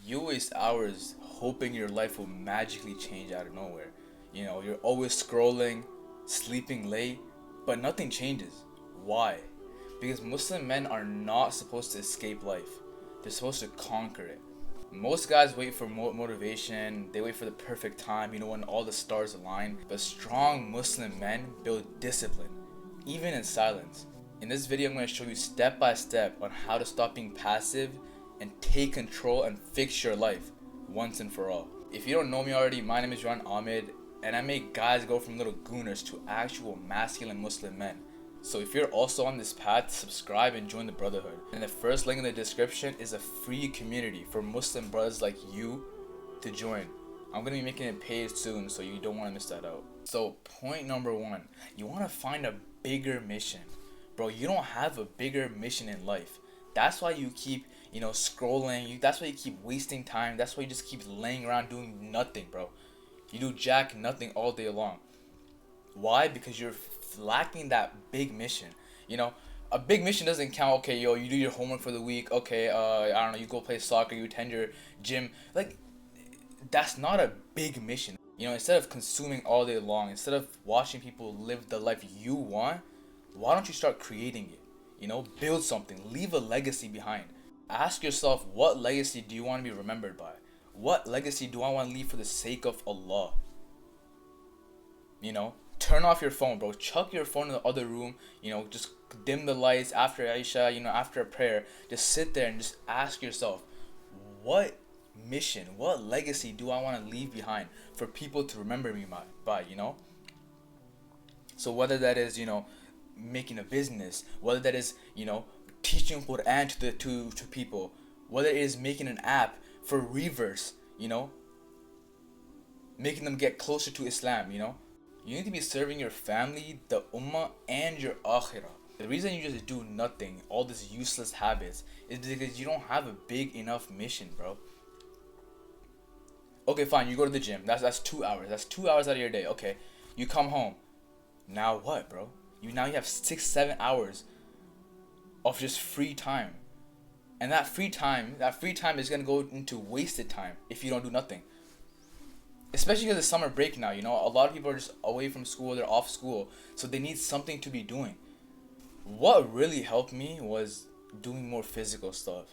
You waste hours hoping your life will magically change out of nowhere. You're always scrolling, sleeping late, but nothing changes. Why? Because Muslim men are not supposed to escape life, they're supposed to conquer it. Most guys wait for motivation, they wait for the perfect time, when all the stars align. But strong Muslim men build discipline, even in silence. In this video, I'm going to show you step by step on how to stop being passive and take control and fix your life once and for all. If you don't know me already, my name is Ran Ahmed, and I make guys go from little gooners to actual masculine Muslim men. So if you're also on this path, subscribe and join the brotherhood. And the first link in the description is a free community for Muslim brothers like you to join. I'm going to be making it paid soon, so you don't want to miss that out. So point number one, you want to find a bigger mission. Bro, you don't have a bigger mission in life. That's why you keep, scrolling. That's why you keep wasting time. That's why you just keep laying around doing nothing, bro. You do jack nothing all day long. Why? Because you're lacking that big mission. A big mission doesn't count. Okay, you do your homework for the week. Okay, I don't know, you go play soccer, you attend your gym. Like, that's not a big mission. Instead of consuming all day long, instead of watching people live the life you want, why don't you start creating it? Build something, leave a legacy behind. Ask yourself, what legacy do you want to be remembered by? What legacy do I want to leave for the sake of Allah? Turn off your phone, bro. Chuck your phone in the other room. Just dim the lights after Isha, after a prayer. Just sit there and just ask yourself, what mission, what legacy do I want to leave behind for people to remember me by? So whether that is, making a business, whether that is, teaching Quran to people, whether it is making an app for reverse, making them get closer to Islam, You need to be serving your family, the ummah, and your akhirah. The reason you just do nothing, all these useless habits, is because you don't have a big enough mission, bro. Okay, fine, you go to the gym. That's 2 hours. That's 2 hours out of your day. Okay, you come home. Now what, bro? You have 6-7 hours of just free time. And that free time is gonna go into wasted time if you don't do nothing. Especially because it's summer break now, a lot of people are just away from school, they're off school, so they need something to be doing. What really helped me was doing more physical stuff,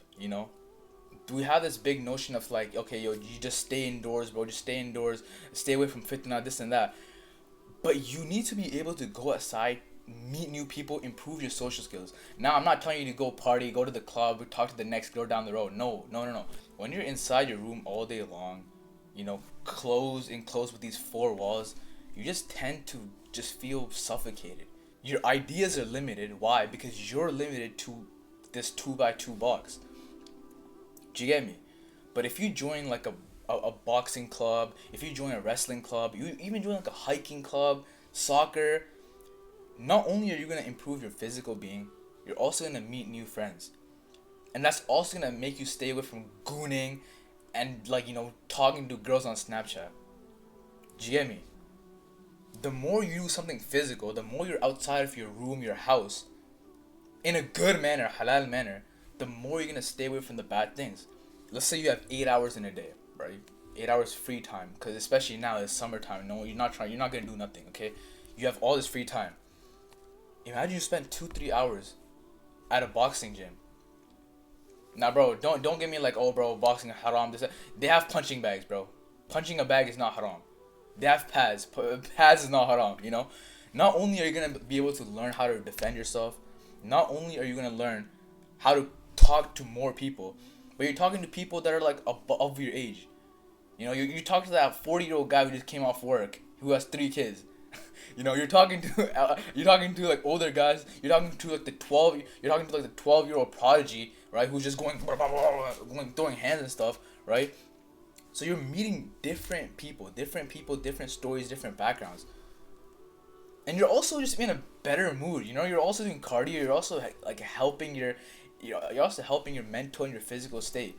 We have this big notion of like, okay, you just stay indoors, bro, just stay indoors, stay away from fitna, this and that. But you need to be able to go outside, meet new people, improve your social skills. Now, I'm not telling you to go party, go to the club, talk to the next girl down the road. No. When you're inside your room all day long, enclosed with these four walls, you just tend to just feel suffocated. Your ideas are limited. Why? Because you're limited to this 2x2 box. Do you get me? But if you join like a boxing club, if you join a wrestling club, you even join like a hiking club, soccer, not only are you going to improve your physical being, you're also going to meet new friends. And that's also going to make you stay away from gooning and talking to girls on Snapchat. Do you get me? The more you do something physical, the more you're outside of your room, your house, in a good manner, halal manner, the more you're gonna stay away from the bad things. Let's say you have 8 hours in a day, right? 8 hours free time, because especially now it's summertime. No, you're not gonna do nothing, okay? You have all this free time. Imagine you spend 2-3 hours at a boxing gym. Now, bro, don't get me like, oh, bro, boxing is haram. They have punching bags, bro. Punching a bag is not haram. They have pads. Pads is not haram, Not only are you going to be able to learn how to defend yourself, not only are you going to learn how to talk to more people, but you're talking to people that are like above your age. You talk to that 40-year-old guy who just came off work, who has 3 kids. You're talking to like older guys. You're talking to like the 12-year-old prodigy, right? Who's just going throwing hands and stuff, right? So you're meeting different people, different stories, different backgrounds, and you're also just in a better mood. You're also doing cardio. You're also like helping you're also helping your mental and your physical state.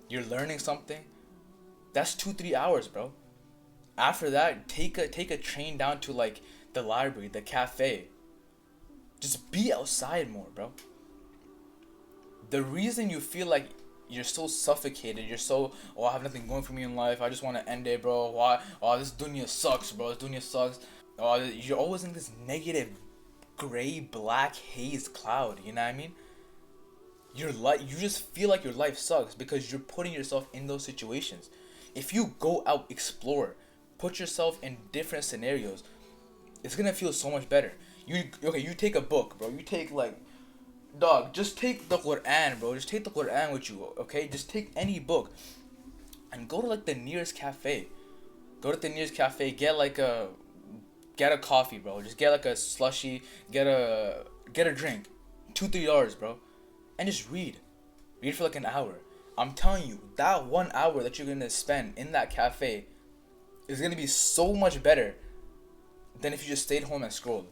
You're learning something. That's 2-3 hours, bro. After that, take a train down to like the library, the cafe. Just be outside more, bro. The reason you feel like you're so suffocated. You're so, oh, I have nothing going for me in life. I just want to end it, bro. Why? Oh, this dunya sucks, bro. This dunya sucks. Oh, you're always in this negative, gray, black haze cloud. You know what I mean? Your life, you just feel like your life sucks because you're putting yourself in those situations. If you go out, explore, put yourself in different scenarios, it's gonna feel so much better. You take a book, bro. You take like, dog, just take the Quran, bro. Just take the Quran with you, okay? Just take any book and go to like the nearest cafe. Go to the nearest cafe, get a coffee, bro. Just get like a slushy, get a drink. $2-3, bro. And just read. Read for like an hour. I'm telling you, that 1 hour that you're gonna spend in that cafe is gonna be so much better than if you just stayed home and scrolled.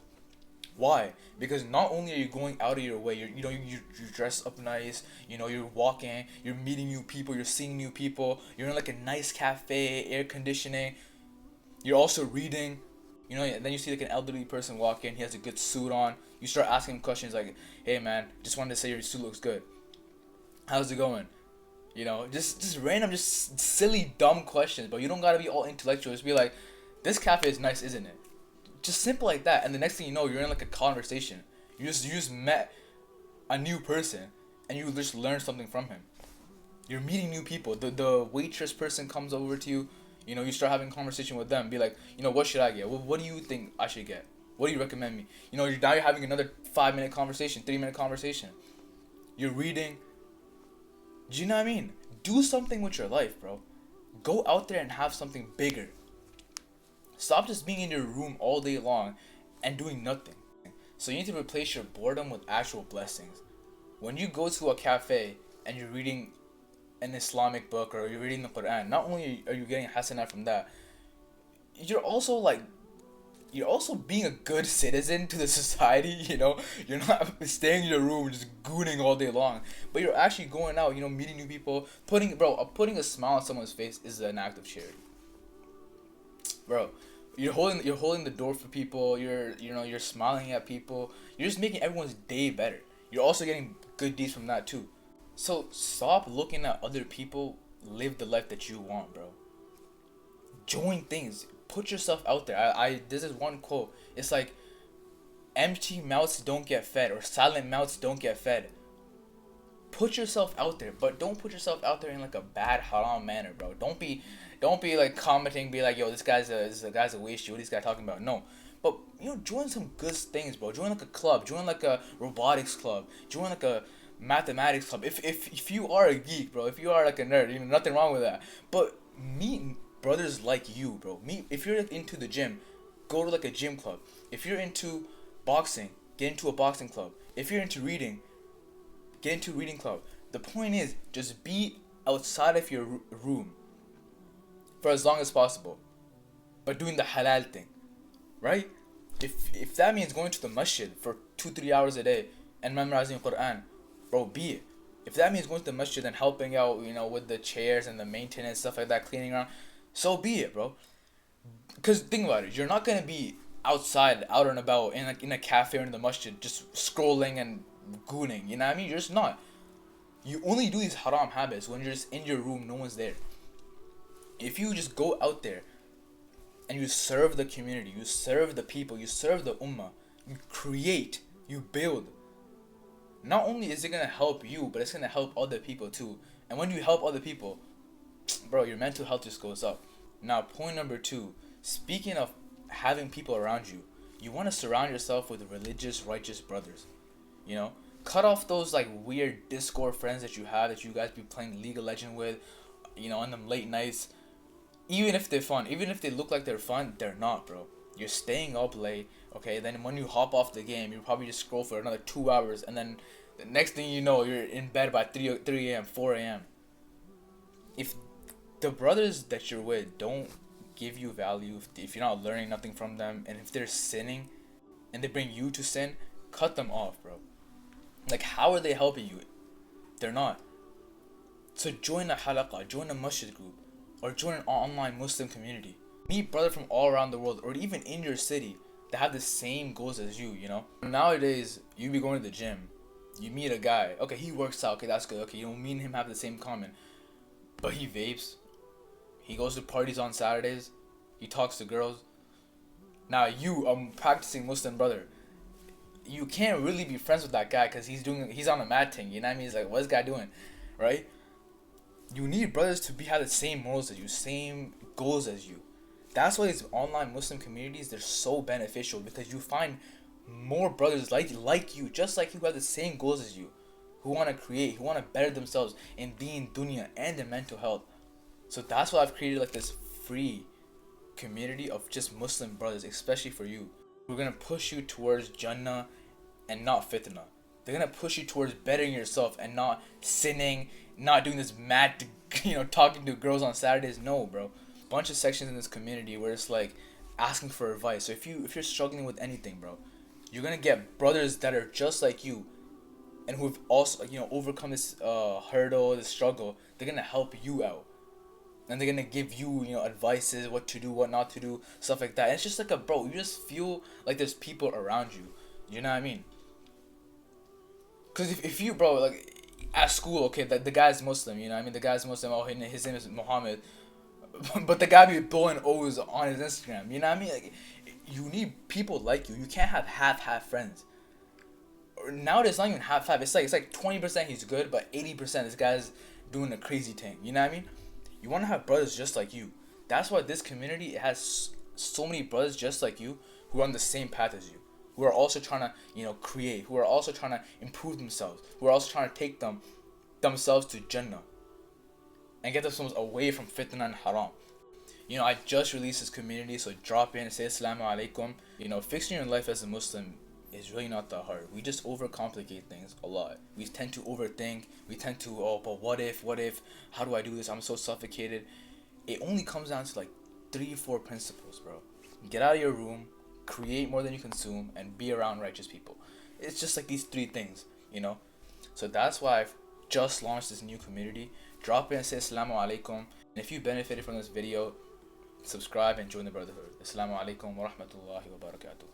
Why? Because not only are you going out of your way, you dress up nice, you're walking, you're meeting new people, you're seeing new people, you're in like a nice cafe, air conditioning, you're also reading, and then you see like an elderly person walk in, he has a good suit on, you start asking him questions like, hey man, just wanted to say your suit looks good. How's it going? Just random, just silly, dumb questions, but you don't gotta be all intellectual. Just be like, this cafe is nice, isn't it? Just simple like that, and the next thing you know, you're in like a conversation. You just met a new person, and you just learned something from him. You're meeting new people. The waitress person comes over to you. You start having a conversation with them. Be like, what should I get? What do you think I should get? What do you recommend me? Now you're having another 5-minute conversation, 3-minute conversation. You're reading. Do you know what I mean? Do something with your life, bro. Go out there and have something bigger. Stop just being in your room all day long and doing nothing. So you need to replace your boredom with actual blessings. When you go to a cafe and you're reading an Islamic book or you're reading the Quran, not only are you getting hasanah from that, you're also being a good citizen to the society. You're not staying in your room just gooning all day long, but you're actually going out, meeting new people. Putting a smile on someone's face is an act of charity, bro. You're holding the door for people. You're smiling at people. You're just making everyone's day better. You're also getting good deeds from that too. So stop looking at other people live the life that you want, bro. Join things. Put yourself out there. This is one quote. It's like, empty mouths don't get fed, or silent mouths don't get fed. Put yourself out there, but don't put yourself out there in like a bad haram manner, bro. Don't be like commenting, be like, yo, this guy's a waste. What this guy talking about? No, but join some good things, bro. Join like a club. Join like a robotics club. Join like a mathematics club. If you are a geek, bro. If you are like a nerd, nothing wrong with that. But meet brothers like you, bro. If you're like into the gym, go to like a gym club. If you're into boxing, get into a boxing club. If you're into reading, get into a reading club. The point is, just be outside of your room for as long as possible, but doing the halal thing, right? If that means going to the masjid for 2-3 hours a day and memorizing Quran, bro, be it. If that means going to the masjid and helping out, with the chairs and the maintenance, stuff like that, cleaning around, so be it, bro. Because think about it, you're not gonna be outside, out and about in a cafe or in the masjid, just scrolling and gooning. You know what I mean? You're just not. You only do these haram habits when you're just in your room, no one's there. If you just go out there and you serve the community, you serve the people, you serve the ummah, you create, you build, not only is it gonna help you, but it's gonna help other people too. And when you help other people, bro, your mental health just goes up. Now, point number 2, speaking of having people around you, you want to surround yourself with religious, righteous brothers. Cut off those like weird Discord friends that you have, that you guys be playing League of Legends with, on them late nights. Even if they're fun, even if they look like they're fun, they're not, bro. You're staying up late, okay? Then when you hop off the game, you probably just scroll for another 2 hours, and then the next thing you know, you're in bed by 3 a.m., 4 a.m. If the brothers that you're with don't give you value, if you're not learning nothing from them, and if they're sinning, and they bring you to sin, cut them off, bro. Like, how are they helping you? They're not. So join a halaqah, join a masjid group, or join an online Muslim community. Meet brothers from all around the world, or even in your city, that have the same goals as you. Nowadays, you be going to the gym, You meet a guy. Okay, he works out. Okay, that's good. Okay, you know, me and him have the same common. But he vapes. He goes to parties on Saturdays. He talks to girls. Now you, practicing Muslim brother, you can't really be friends with that guy because he's on a mad thing. You know what I mean? He's like, what's this guy doing, right? You need brothers to have the same morals as you, same goals as you. That's why these online Muslim communities, they're so beneficial, because you find more brothers like you, just like you, who have the same goals as you, who want to create, who want to better themselves in deen, dunya, and their mental health. So that's why I've created like this free community of just Muslim brothers, especially for you. We're gonna push you towards Jannah and not fitna. They're gonna push you towards bettering yourself and not sinning, not doing this mad, talking to girls on Saturdays. No, bro. Bunch of sections in this community where it's like asking for advice. So if you're struggling with anything, bro, you're gonna get brothers that are just like you, and who've also overcome this hurdle, this struggle. They're gonna help you out, and they're gonna give you advices, what to do, what not to do, stuff like that. And it's just like you just feel like there's people around you. You know what I mean? Because if you, bro, like at school, okay, the guy's Muslim, you know what I mean? The guy's Muslim, oh, his name is Muhammad. But the guy be blowing O's on his Instagram, you know what I mean? Like, you need people like you. You can't have half friends. Nowadays, it's not even half. It's like 20% he's good, but 80% this guy's doing a crazy thing. You know what I mean? You want to have brothers just like you. That's why this community has so many brothers just like you who are on the same path as you, who are also trying to create, who are also trying to improve themselves, who are also trying to take themselves to Jannah and get themselves away from fitna and haram. I just released this community, so drop in and say Assalamu alaikum. Fixing your life as a Muslim is really not that hard. We just overcomplicate things a lot. We tend to overthink. We tend to, but what if? How do I do this? I'm so suffocated. It only comes down to like 3-4 principles, bro. Get out of your room, create more than you consume, and be around righteous people. It's just like these 3 things, So that's why I've just launched this new community. Drop in and say Assalamu alaikum. And if you benefited from this video, subscribe and join the brotherhood. Assalamu alaikum wa rahmatullahi wa barakatuh.